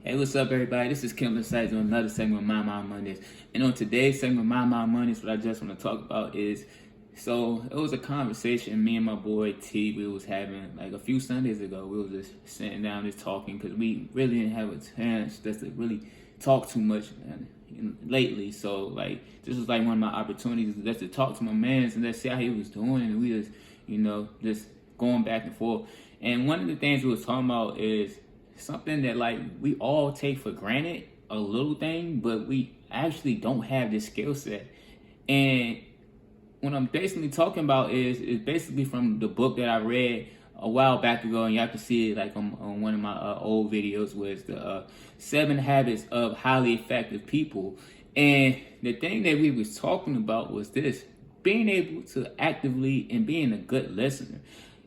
Hey, what's up, everybody? This is Kim Sides on another segment of My Mind Mondays. And on today's segment of My Mind Mondays, what I just want to talk about is, so it was a conversation me and my boy T we was having like a few Sundays ago. We was just sitting down just talking because we really didn't have a chance just to really talk too much lately. So like this was like one of my opportunities just to talk to my mans and let's see how he was doing, and we just just going back and forth. And one of the things we was talking about is something that like we all take for granted, a little thing, but we actually don't have this skill set. And what I'm basically talking about is basically from the book that I read a while back ago, and y'all can see it like on one of my old videos, was the 7 Habits of Highly Effective People. And the thing that we was talking about was this: being able to actively and being a good listener.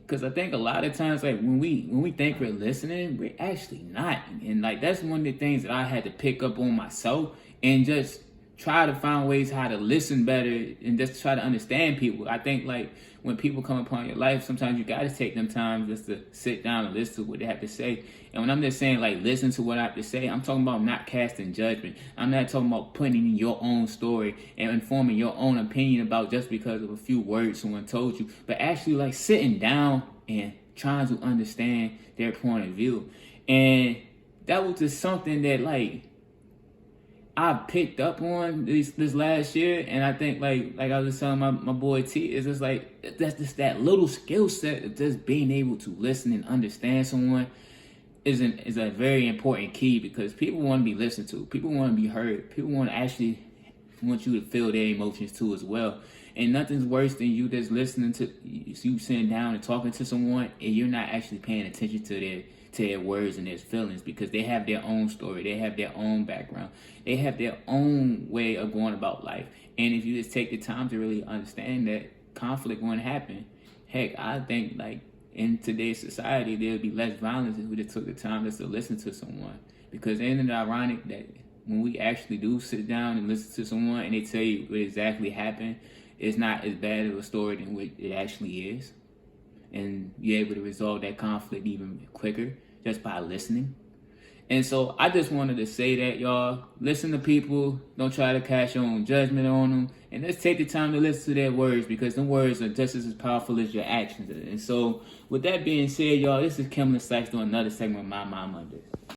Because I think a lot of times, like when we think we're listening, we're actually not. And like that's one of the things that I had to pick up on myself and just try to find ways how to listen better and just try to understand people. I think like when people come upon your life, sometimes you got to take them time just to sit down and listen to what they have to say. And when I'm just saying like listen to what I have to say, I'm talking about not casting judgment. I'm not talking about putting in your own story and informing your own opinion about just because of a few words someone told you, but actually like sitting down and trying to understand their point of view. And that was just something that like I picked up on this last year. And I think like I was telling my boy T, is just like that's just that little skill set of just being able to listen and understand someone is a very important key, because people want to be listened to, people want to be heard, people want you to feel their emotions too as well. And nothing's worse than you just listening to you sitting down and talking to someone and you're not actually paying attention to their words and their feelings, because they have their own story, they have their own background, they have their own way of going about life. And if you just take the time to really understand that conflict won't happen, heck, I think like in today's society there would be less violence if we just took the time just to listen to someone. Because isn't it ironic that when we actually do sit down and listen to someone and they tell you what exactly happened, it's not as bad of a story than what it actually is, and you're able to resolve that conflict even quicker just by listening. And so I just wanted to say that, y'all, listen to people, don't try to cast your own judgment on them, and let's take the time to listen to their words, because the words are just as powerful as your actions. And so with that being said, y'all, this is Kimberly Sykes doing another segment of My Mind Mondays.